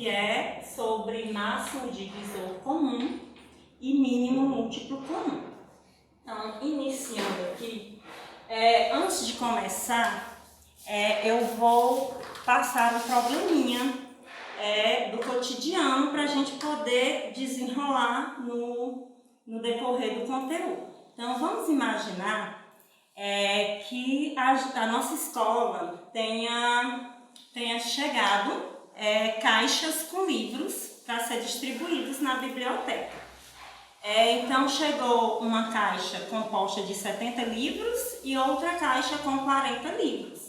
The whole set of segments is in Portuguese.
que é sobre máximo divisor comum e mínimo múltiplo comum. Então, iniciando aqui, antes de começar, eu vou passar um probleminha do cotidiano para a gente poder desenrolar no decorrer do conteúdo. Então, vamos imaginar que a nossa escola tenha chegado caixas com livros para ser distribuídos na biblioteca. Então, chegou uma caixa composta de 70 livros e outra caixa com 40 livros.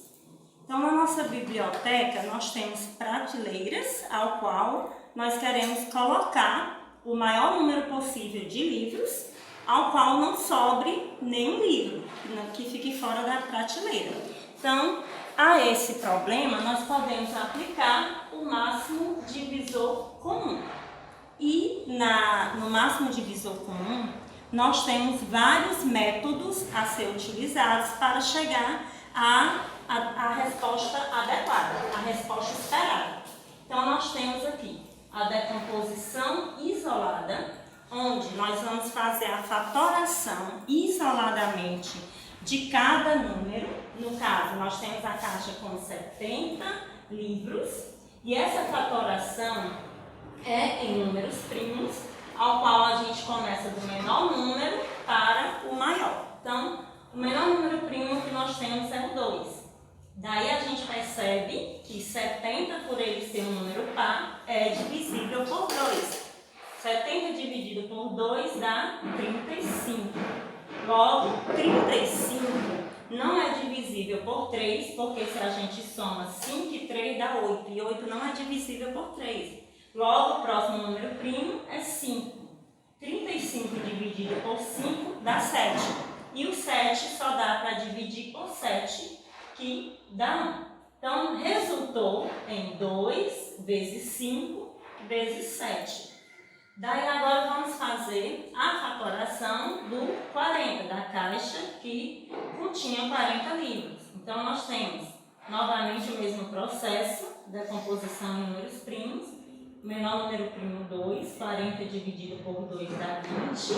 Então, na nossa biblioteca, nós temos prateleiras ao qual nós queremos colocar o maior número possível de livros, ao qual não sobre nenhum livro, que fique fora da prateleira. Então, a esse problema, nós podemos aplicar o máximo divisor comum. E no máximo divisor comum, nós temos vários métodos a ser utilizados para chegar à resposta adequada, a resposta esperada. Então, nós temos aqui a decomposição isolada, onde nós vamos fazer a fatoração isoladamente de cada número. No caso, nós temos a caixa com 70 livros, e essa fatoração é em números primos, ao qual a gente começa do menor número para o maior. Então, o menor número primo que nós temos é o 2. Daí a gente percebe que 70, por ele ser um número par, é divisível por 2. 70 dividido por 2 dá 35. Logo, 35 não é divisível por 3, porque se a gente soma 5 e 3 dá 8. E 8 não é divisível por 3. Logo, o próximo número primo é 5. 35 dividido por 5 dá 7. E o 7 só dá para dividir por 7, que dá 1. Então, resultou em 2 vezes 5 vezes 7. Daí, agora vamos fazer a fatoração do 40, da caixa que continha 40 livros. Então, nós temos novamente o mesmo processo, decomposição em números primos. Menor número primo 2, 40 dividido por 2 dá 20.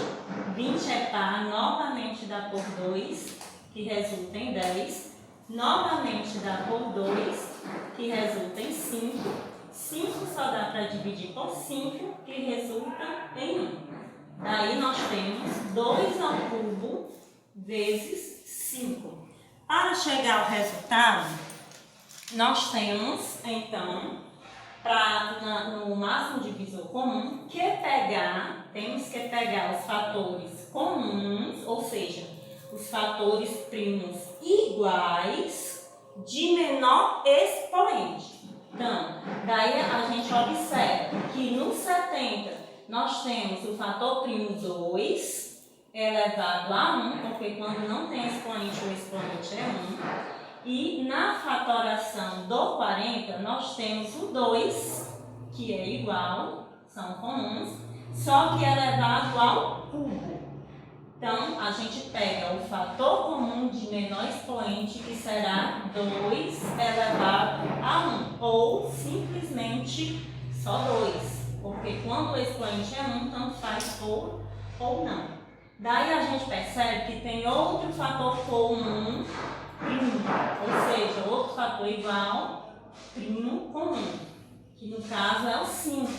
20 é par, novamente dá por 2, que resulta em 10. Novamente dá por 2, que resulta em 5. 5 só dá para dividir por 5, que resulta em 1. Daí nós temos 2 ao cubo vezes 5. Para chegar ao resultado, nós temos, então, no máximo divisor comum, temos que pegar os fatores comuns, ou seja, os fatores primos iguais de menor expoente. Então, daí a gente observa que no 70 nós temos o fator primo 2 elevado a 1, porque quando não tem expoente, o expoente é 1. E na fatoração do 40, nós temos o 2, que é igual, são comuns, só que elevado ao cubo. Então, a gente pega o fator comum de menor expoente, que será 2 elevado a 1, ou simplesmente só 2, porque quando o expoente é 1, tanto faz for ou não. Daí a gente percebe que tem outro fator comum primo, ou seja, outro fator igual, primo comum, que no caso é o 5.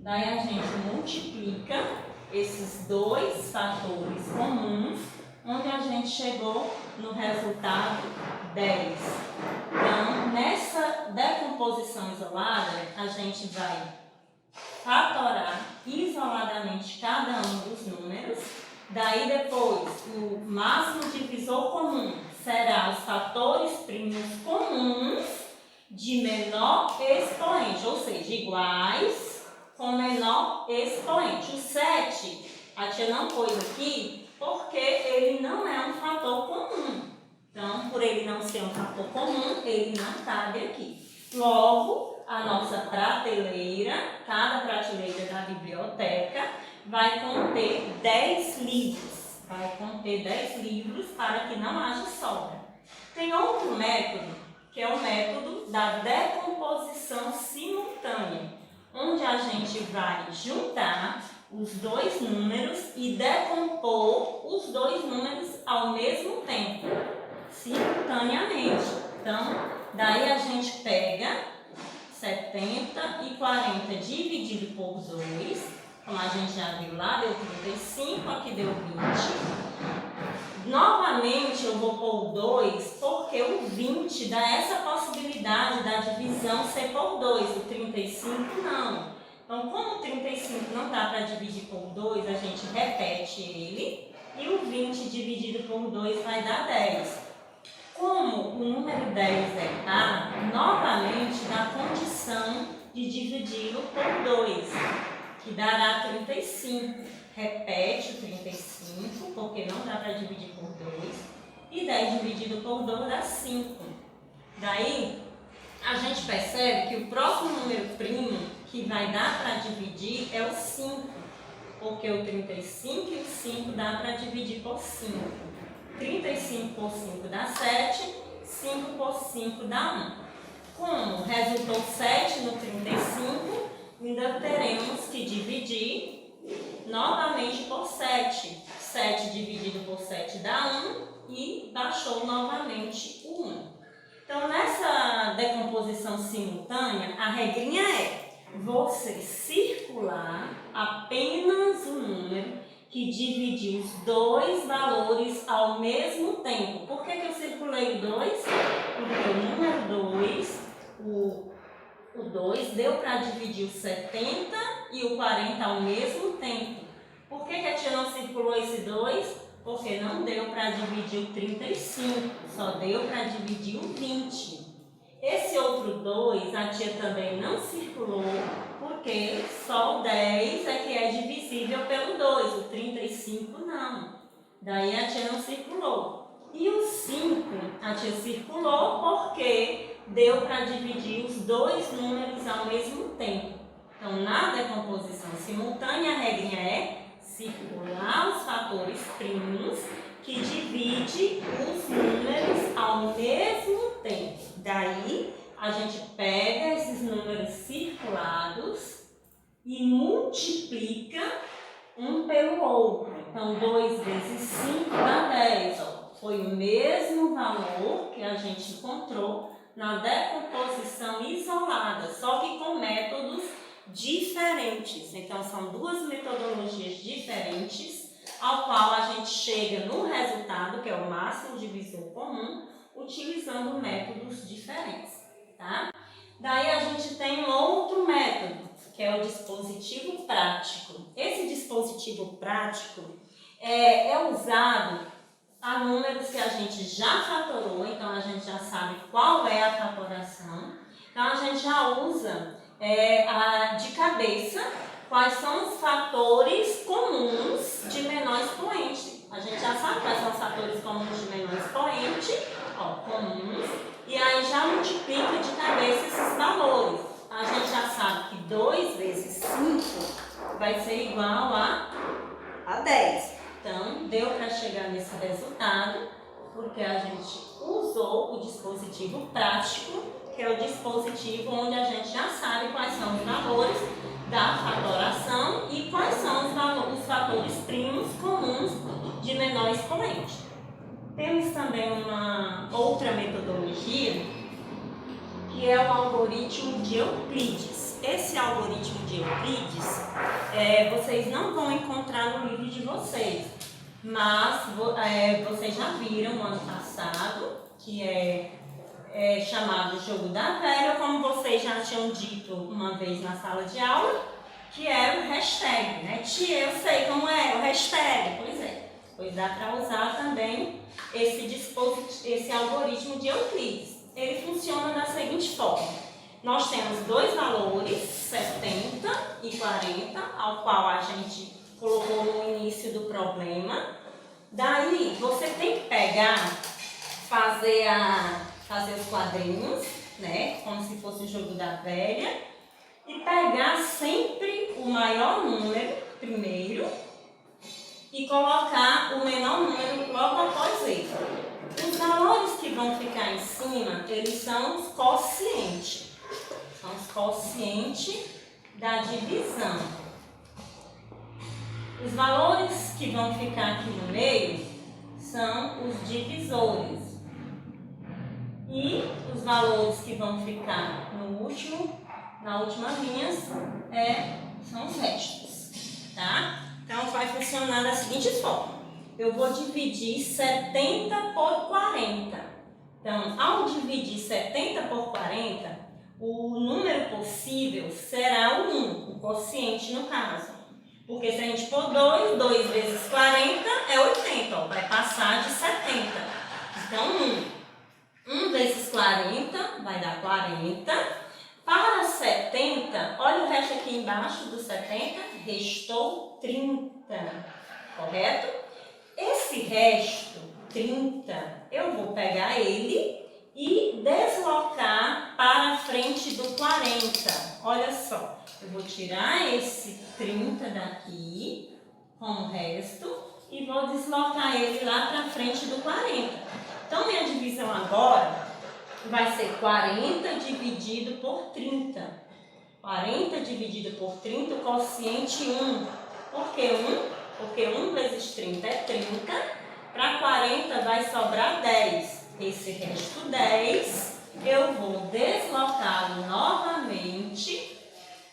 Daí a gente multiplica esses dois fatores comuns, onde a gente chegou no resultado 10. Então, nessa decomposição isolada, a gente vai fatorar isoladamente cada um dos números. Daí depois, o máximo divisor comum será os fatores primos comuns de menor expoente, ou seja, iguais com menor expoente. O 7, a tia não pôs aqui porque ele não é um fator comum. Então, por ele não ser um fator comum, ele não cabe aqui. Logo, a nossa prateleira, cada prateleira da biblioteca, vai conter 10 livros. Vai conter 10 livros para que não haja sobra. Tem outro método, que é o método da decomposição simultânea, gente vai juntar os dois números e decompor os dois números ao mesmo tempo, simultaneamente. Então, daí a gente pega 70 e 40 dividido por 2, como a gente já viu lá, deu 35, aqui deu 20. Novamente eu vou pôr o 2, porque o 20 dá essa possibilidade da divisão ser por 2, o 35 não. Então, como o 35 não dá para dividir por 2, a gente repete ele, e o 20 dividido por 2 vai dar 10. Como o número 10 é par, novamente dá condição de dividi-lo por 2, que dará 35. Repete o 35, porque não dá para dividir por 2, e 10 dividido por 2 dá 5. Daí, a gente percebe que o próximo número primo que vai dar para dividir é o 5, porque o 35 e o 5 dá para dividir por 5. 35 por 5 dá 7, 5 por 5 dá 1. Como resultou 7 no 35, ainda teremos que dividir novamente por 7. 7 dividido por 7 dá 1 e baixou novamente o 1. Então, nessa decomposição simultânea, a regrinha é você circular apenas o número que dividiu os dois valores ao mesmo tempo. Por que eu circulei o 2? Porque o número 2, o 2 deu para dividir o 70 e o 40 ao mesmo tempo. Por que a tia não circulou esse 2? Porque não deu para dividir o 35, só deu para dividir o 20. Esse outro 2 a tia também não circulou, porque só o 10 é que é divisível pelo 2, o 35 não. Daí a tia não circulou. E o 5 a tia circulou porque deu para dividir os dois números ao mesmo tempo. Então, na decomposição simultânea, a regrinha é circular os fatores primos que divide os números ao mesmo tempo. Daí, a gente pega esses números circulados e multiplica um pelo outro. Então, 2 vezes 5 dá 10. Foi o mesmo valor que a gente encontrou na decomposição isolada, só que com métodos diferentes. Então, são duas metodologias diferentes, ao qual a gente chega no resultado, que é o máximo divisor comum, utilizando métodos diferentes, tá? Daí a gente tem um outro método, que é o dispositivo prático. Esse dispositivo prático é usado a números que a gente já fatorou, então a gente já sabe qual é a fatoração. Então a gente já usa de cabeça quais são os fatores comuns de menor expoente. A gente já sabe quais são os fatores comuns de menor expoente, comuns, e aí já multiplica de cabeça esses valores. A gente já sabe que 2 vezes 5 vai ser igual a 10. Então, deu para chegar nesse resultado, porque a gente usou o dispositivo prático, que é o dispositivo onde a gente já sabe quais são os valores da fatoração e quais são os fatores primos comuns de menor expoente. Temos também uma outra metodologia, que é o algoritmo de Euclides. Esse algoritmo de Euclides, vocês não vão encontrar no livro de vocês, mas vocês já viram no ano passado, que é chamado Jogo da Velha, como vocês já tinham dito uma vez na sala de aula, que é o hashtag, né? Tia, eu sei como é o hashtag. Pois dá para usar também esse algoritmo de Euclides. Ele funciona da seguinte forma. Nós temos dois valores, 70 e 40, ao qual a gente colocou no início do problema. Daí, você tem que pegar, fazer os quadrinhos, né? Como se fosse o jogo da velha. E pegar sempre o maior número primeiro e colocar o menor número logo após ele. Os valores que vão ficar em cima, eles são os quocientes. São os quocientes da divisão. Os valores que vão ficar aqui no meio são os divisores. E os valores que vão ficar na última linha são os restos, tá? Então vai funcionar da seguinte forma. Eu vou dividir 70 por 40. Então, ao dividir 70 por 40, o número possível será o 1, o quociente no caso. Porque se a gente pôr 2 vezes 40 é 80, ó, vai passar de 70. Então, 1 vezes 40 vai dar 40. Para 70, olha o resto aqui embaixo do 70, restou 30, correto? Esse resto, 30, eu vou pegar ele e deslocar para a frente do 40. Olha só, eu vou tirar esse 30 daqui com o resto e vou deslocar ele lá para a frente do 40. Então, minha divisão agora vai ser 40 dividido por 30. 40 dividido por 30, o quociente 1. Por que 1? Porque 1 vezes 30 é 30. Para 40 vai sobrar 10. Esse resto 10 eu vou deslocá-lo novamente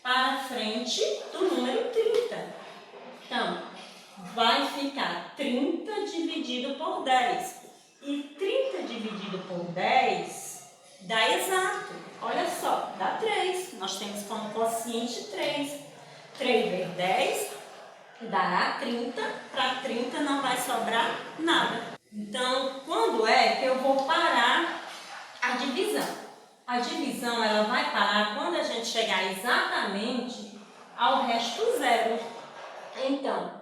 para a frente do número 30. Então, vai ficar 30 dividido por 10. E 30 dividido por 10 dá exato. Olha só, dá 3. Nós temos como quociente 3. 3 vezes 10 dará 30. Para 30 não vai sobrar nada. Então, quando é que eu vou parar a divisão? A divisão ela vai parar quando a gente chegar exatamente ao resto zero. Então,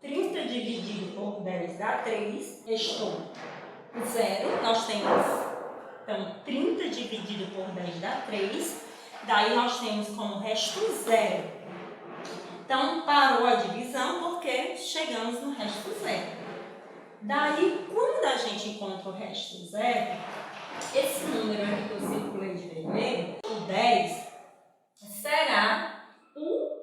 30 dividido por 10 dá 3. Restou 0. Nós temos, então, 30 dividido por 10 dá 3. Daí nós temos como resto 0. Então, parou a divisão porque chegamos no resto 0. Daí, quando a gente encontra o resto 0, esse número aqui que eu circulei de vermelho, o 10, será o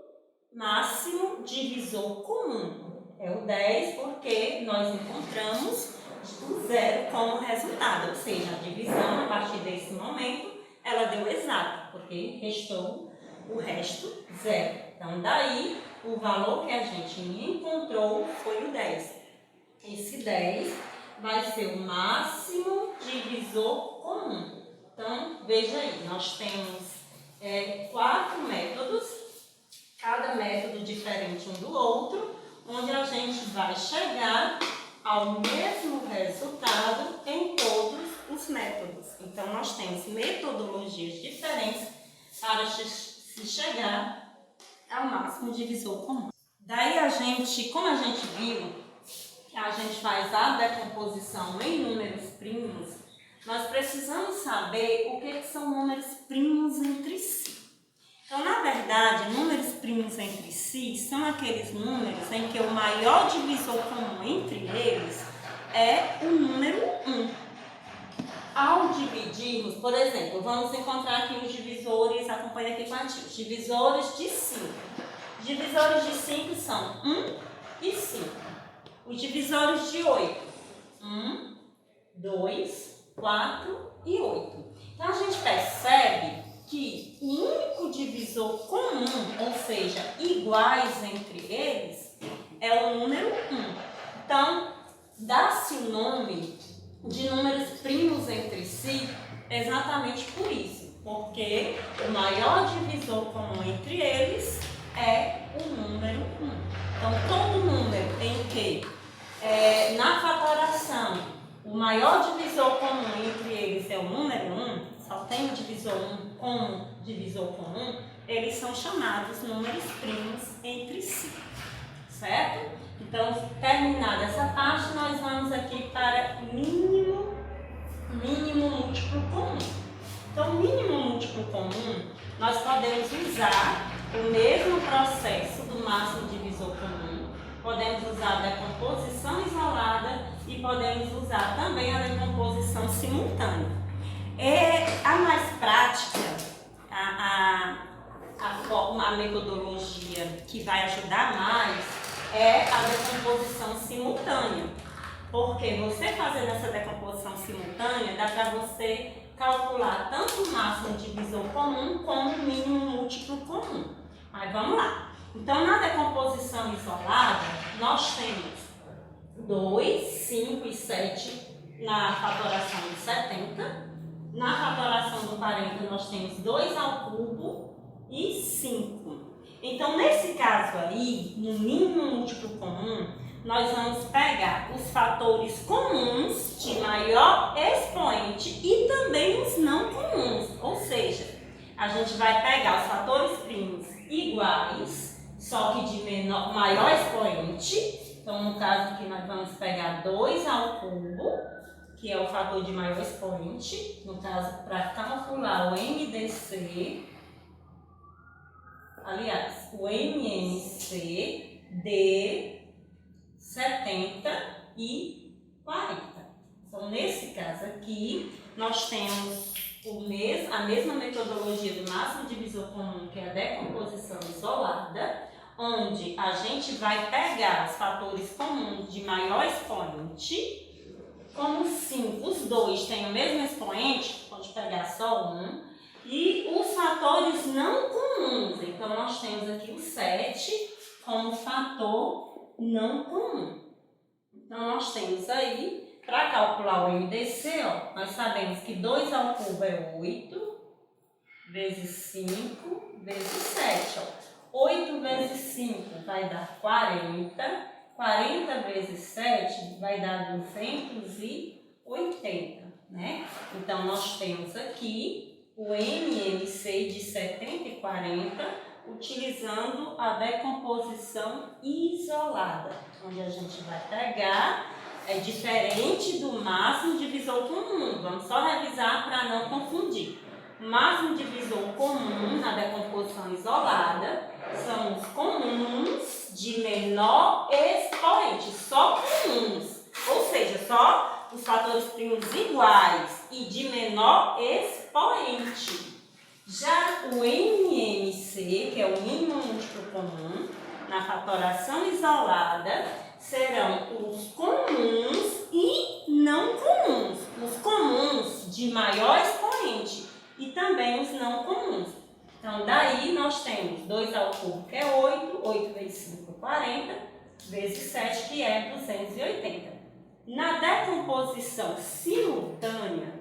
máximo divisor comum. É o 10 porque nós encontramos o 0 como resultado, ou seja, a divisão a partir desse momento ela deu exato, porque restou o resto 0. Então, daí o valor que a gente encontrou foi o 10. Esse 10 vai ser o máximo divisor comum. Então, veja aí, nós temos 4 métodos, cada método diferente um do outro, onde a gente vai chegar ao mesmo resultado em todos os métodos. Então, nós temos metodologias diferentes para se chegar ao máximo divisor comum. Daí como a gente viu, a gente faz a decomposição em números primos, nós precisamos saber o que são números primos entre si. Então, na verdade, números primos entre si são aqueles números em que o maior divisor comum entre eles é o número 1. Ao dividirmos, por exemplo, vamos encontrar aqui os divisores, acompanha aqui com a tia, os divisores de 5. Os divisores de 5 são 1 e 5. Os divisores de 8, 1, 2, 4 e 8. Então, a gente percebe que o único divisor comum, ou seja, iguais entre eles, é o número 1. Então, dá-se o nome de números primos entre si exatamente por isso, porque o maior divisor comum entre eles é o número 1. Então, todo número em que na fatoração o maior divisor comum entre eles é o número 1, só tem o divisor 1 como divisor comum, eles são chamados números primos entre si, certo? Então, terminada essa parte, nós vamos aqui para mínimo múltiplo comum. Então, mínimo múltiplo comum, nós podemos usar o mesmo processo do máximo divisor comum, podemos usar a decomposição isolada e podemos usar também a decomposição simultânea. A mais prática, a a metodologia que vai ajudar mais é a decomposição simultânea. Porque você fazendo essa decomposição simultânea, dá para você calcular tanto o máximo divisor comum como o mínimo múltiplo comum. Mas vamos lá. Então, na decomposição isolada, nós temos 2, 5 e 7 na fatoração de 70. Na fatoração do 40, nós temos 2 ao cubo e 5. Então, nesse caso aí, no mínimo múltiplo comum, nós vamos pegar os fatores comuns de maior expoente e também os não comuns. Ou seja, a gente vai pegar os fatores primos iguais, só que de maior expoente. Então, no caso aqui, nós vamos pegar 2 ao cubo, que é o fator de maior expoente. No caso, para calcular o MDC, aliás, o MMC de 70 e 40. Então, nesse caso aqui, nós temos a mesma metodologia do máximo divisor comum, que é a decomposição isolada, onde a gente vai pegar os fatores comuns de maior expoente. Como sim, os dois têm o mesmo expoente, pode pegar só um, e os fatores não comuns. Então, nós temos aqui o 7 como fator não comum. Então, nós temos aí, para calcular o MDC, ó, nós sabemos que 2 ao cubo é 8, vezes 5, vezes 7. Ó. 8 vezes 5 vai dar 40, 40 vezes 7 vai dar 280, né? Então, nós temos aqui o MMC de 70 e 40, utilizando a decomposição isolada, onde a gente vai pegar, é diferente do máximo divisor comum. Vamos só revisar para não confundir. O máximo divisor comum na decomposição isolada são os comuns de menor expoente, só comuns, ou seja, só os fatores primos iguais e de menor expoente. Já o MMC, que é o mínimo múltiplo comum, na fatoração isolada, serão os comuns e não comuns. Os comuns de maior expoente e também os não comuns. Então, daí nós temos 2 ao cubo, que é 8, 8 vezes 5, 40, vezes 7, que é 280. Na decomposição simultânea,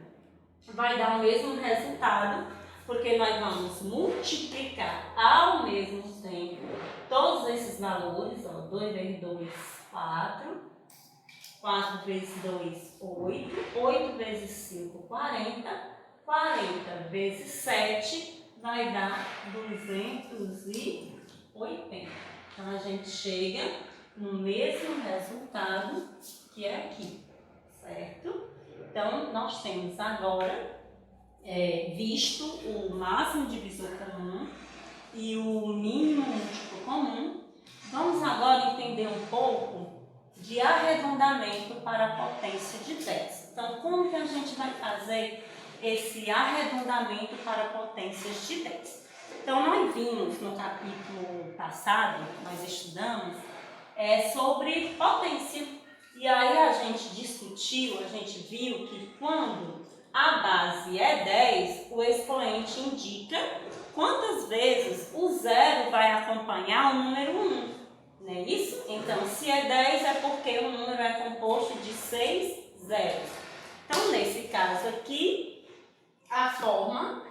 vai dar o mesmo resultado, porque nós vamos multiplicar ao mesmo tempo todos esses valores, ó, 2 vezes 2, 4, 4 vezes 2, 8, 8 vezes 5, 40, 40 vezes 7 vai dar 280. Então, a gente chega no mesmo resultado que é aqui, certo? Então, nós temos agora visto o máximo divisor comum e o mínimo múltiplo comum. Vamos agora entender um pouco de arredondamento para a potência de 10. Então, como que a gente vai fazer esse arredondamento para potências de 10? Então, nós vimos no capítulo passado, nós estudamos sobre potência. E aí a gente discutiu, a gente viu que quando a base é 10, o expoente indica quantas vezes o zero vai acompanhar o número 1. Não é isso? Então, se é 10 é porque o número é composto de 6 zeros. Então, nesse caso aqui, a forma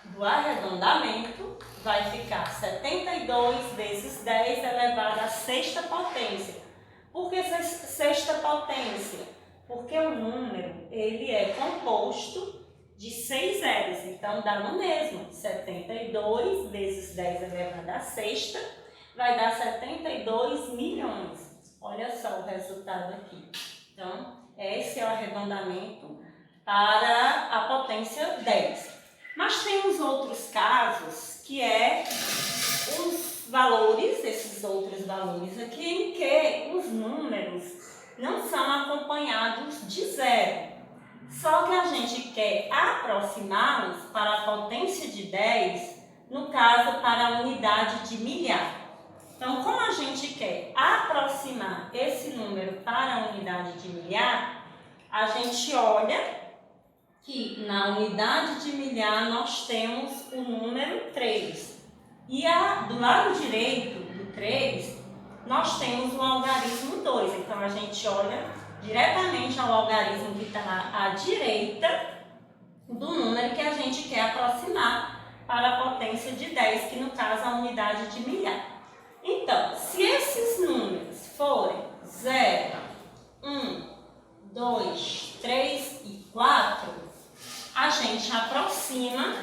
do arredondamento vai ficar 72 vezes 10 elevado à sexta potência. Por que sexta potência? Porque o número ele é composto de 6 zeros, então dá no mesmo. 72 vezes 10 elevado à sexta vai dar 72 milhões. Olha só o resultado aqui. Então, esse é o arredondamento para a potência 10. Mas temos outros casos que os valores, esses outros valores aqui, em que os números não são acompanhados de zero. Só que a gente quer aproximá-los para a potência de 10 no caso para a unidade de milhar. Então, como a gente quer aproximar esse número para a unidade de milhar, a gente olha que na unidade de milhar nós temos o número 3. E do lado direito do 3, nós temos o algarismo 2. Então, a gente olha diretamente ao algarismo que está à direita do número que a gente quer aproximar para a potência de 10, que no caso é a unidade de milhar. Então, se esses números forem 0, 1, 2, 3 e 4, a gente aproxima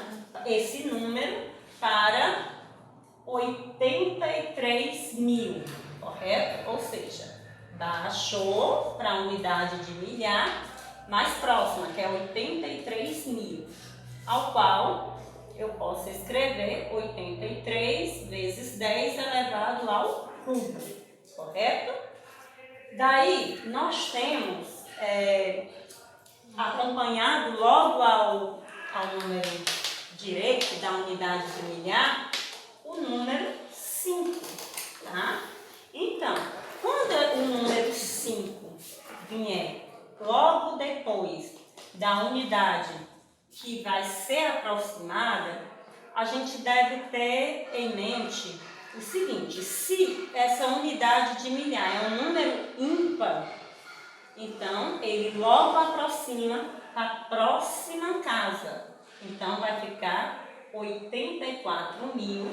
esse número para 83 mil, correto? Ou seja, baixou para a unidade de milhar mais próxima, que é 83 mil, ao qual eu posso escrever 83 vezes 10 elevado ao cubo, correto? Daí, nós temos, acompanhado logo ao número direito da unidade de milhar, o número 5, tá? Então, quando o número 5 vier logo depois da unidade que vai ser aproximada, a gente deve ter em mente o seguinte: se essa unidade de milhar é um número ímpar, então ele logo aproxima a próxima casa. Então vai ficar 84 mil,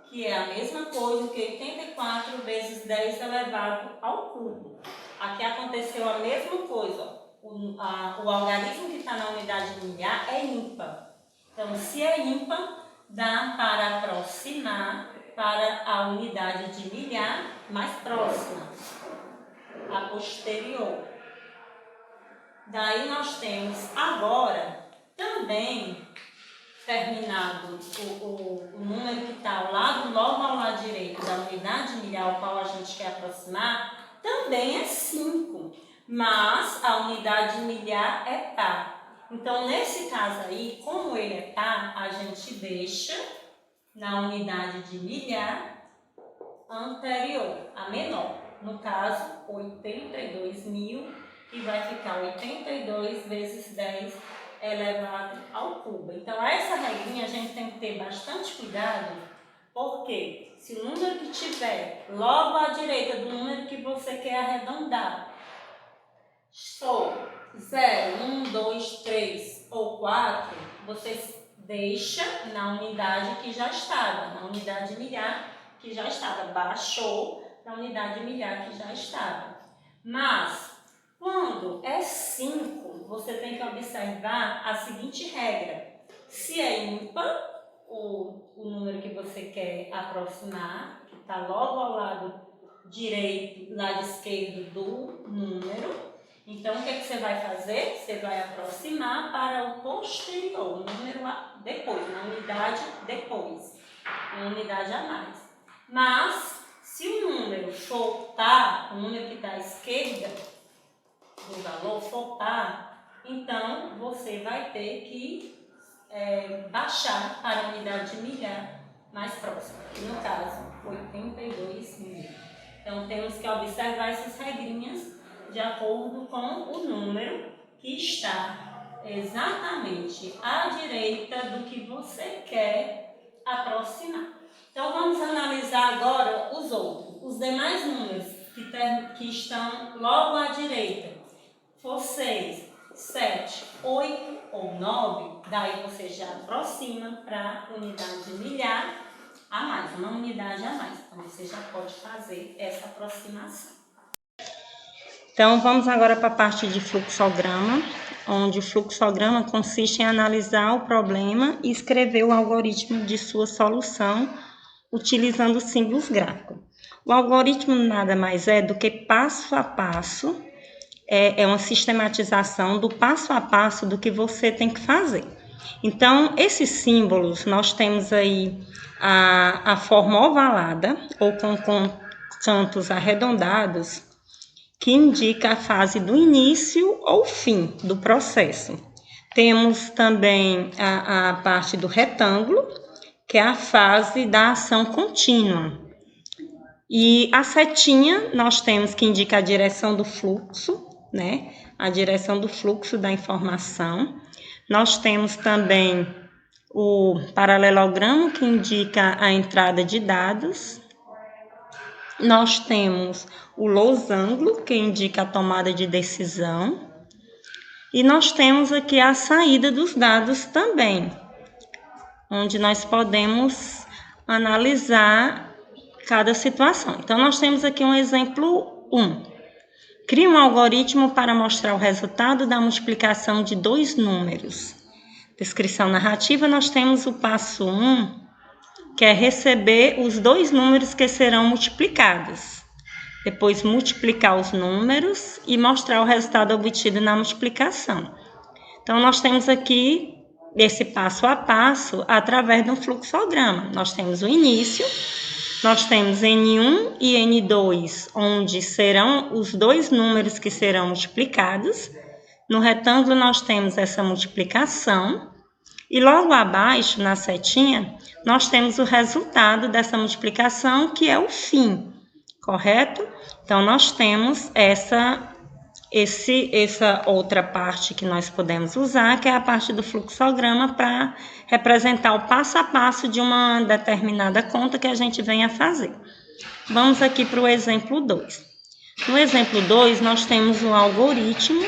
que é a mesma coisa que 84 vezes 10 elevado ao cubo. Aqui aconteceu a mesma coisa. O algarismo que está na unidade de milhar é ímpar. Então, se é ímpar, dá para aproximar para a unidade de milhar mais próxima, a posterior. Daí nós temos agora também terminado o número que está logo ao lado direito da unidade de milhar, ao qual a gente quer aproximar, também é 5, mas a unidade de milhar é par. Então, nesse caso aí, como ele é par, a gente deixa na unidade de milhar anterior, a menor. No caso, 82 mil, e vai ficar 82 vezes 10 elevado ao cubo. Então, essa regrinha a gente tem que ter bastante cuidado, porque se o número que tiver logo à direita do número que você quer arredondar for 0, 1, 2, 3 ou 4, você deixa na unidade que já estava, na unidade milhar que já estava, baixou na unidade milhar que já estava. Mas, quando é 5, você tem que observar a seguinte regra: se é ímpar, o número que você quer aproximar, que está logo ao lado direito, lado esquerdo do número, então o que você vai fazer? Você vai aproximar para o posterior, o número depois, na unidade depois, uma unidade a mais. Mas, se o número for par, o número que está à esquerda do valor for par, então você vai ter que baixar para a unidade de milhar mais próxima, que no caso, 82 mil. Então, temos que observar essas regrinhas de acordo com o número que está exatamente à direita do que você quer aproximar. Então, vamos analisar agora os outros. Os demais números que estão logo à direita. For 6, 7, 8 ou 9, daí você já aproxima para a unidade de milhar a mais, uma unidade a mais. Então, você já pode fazer essa aproximação. Então, vamos agora para a parte de fluxograma, onde o fluxograma consiste em analisar o problema e escrever o algoritmo de sua solução, utilizando símbolos gráficos. O algoritmo nada mais é do que passo a passo, é uma sistematização do passo a passo do que você tem que fazer. Então, esses símbolos, nós temos aí a forma ovalada, ou com cantos arredondados, que indica a fase do início ou fim do processo. Temos também a parte do retângulo, que é a fase da ação contínua. E a setinha nós temos que indica a direção do fluxo, né? A direção do fluxo da informação. Nós temos também o paralelogramo, que indica a entrada de dados. Nós temos o losango, que indica a tomada de decisão. E nós temos aqui a saída dos dados também, onde nós podemos analisar cada situação. Então, nós temos aqui um exemplo 1. Crie um algoritmo para mostrar o resultado da multiplicação de 2 números. Descrição narrativa, nós temos o passo 1, que é receber os 2 números que serão multiplicados. Depois, multiplicar os números e mostrar o resultado obtido na multiplicação. Então, nós temos aqui esse passo a passo através de um fluxograma. Nós temos o início, nós temos N1 e N2, onde serão os 2 números que serão multiplicados. No retângulo, nós temos essa multiplicação. E logo abaixo, na setinha, nós temos o resultado dessa multiplicação, que é o fim, correto? Então, nós temos essa outra parte que nós podemos usar, que é a parte do fluxograma, para representar o passo a passo de uma determinada conta que a gente venha fazer. Vamos aqui para o exemplo 2. No exemplo 2, nós temos um algoritmo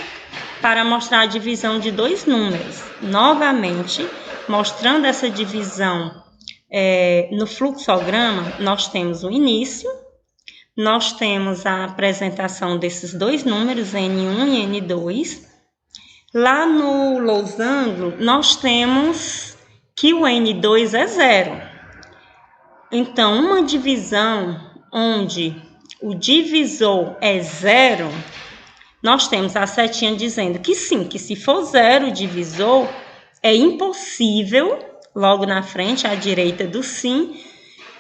para mostrar a divisão de 2 números. Novamente, mostrando essa divisão no fluxograma, nós temos o início, nós temos a apresentação desses 2 números, N1 e N2. Lá no losango, nós temos que o N2 é 0. Então, uma divisão onde o divisor é 0, nós temos a setinha dizendo que sim, que se for 0 o divisor, é impossível, logo na frente, à direita do sim,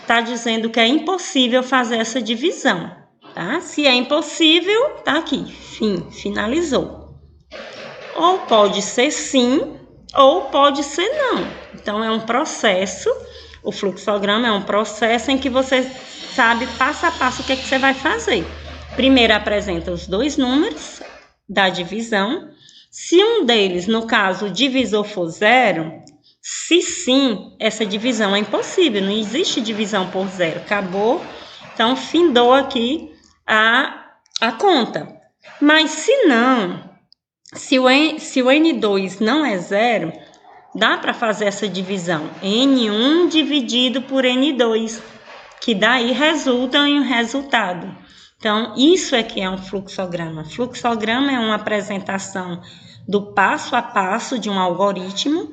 está dizendo que é impossível fazer essa divisão, tá? Se é impossível, tá aqui, fim, finalizou. Ou pode ser sim, ou pode ser não. Então, é um processo, o fluxograma é um processo em que você sabe passo a passo o que é que você vai fazer. Primeiro apresenta os 2 números da divisão. Se um deles, no caso, o divisor for 0, se sim, essa divisão é impossível, não existe divisão por 0, acabou, então findou aqui a conta. Mas se não, se o N2 não é 0, dá para fazer essa divisão, N1 dividido por N2, que daí resulta em um resultado. Então, isso é que é um fluxograma. Fluxograma é uma apresentação do passo a passo de um algoritmo,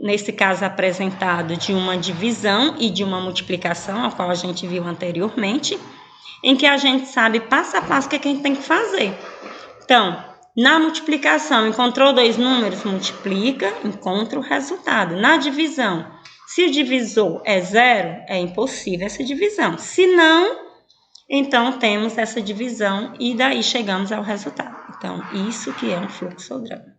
nesse caso apresentado de uma divisão e de uma multiplicação, a qual a gente viu anteriormente, em que a gente sabe passo a passo o que a gente tem que fazer. Então, na multiplicação, encontrou 2 números, multiplica, encontra o resultado. Na divisão, se o divisor é 0, é impossível essa divisão. Se não, então temos essa divisão e daí chegamos ao resultado. Então, isso que é um fluxograma.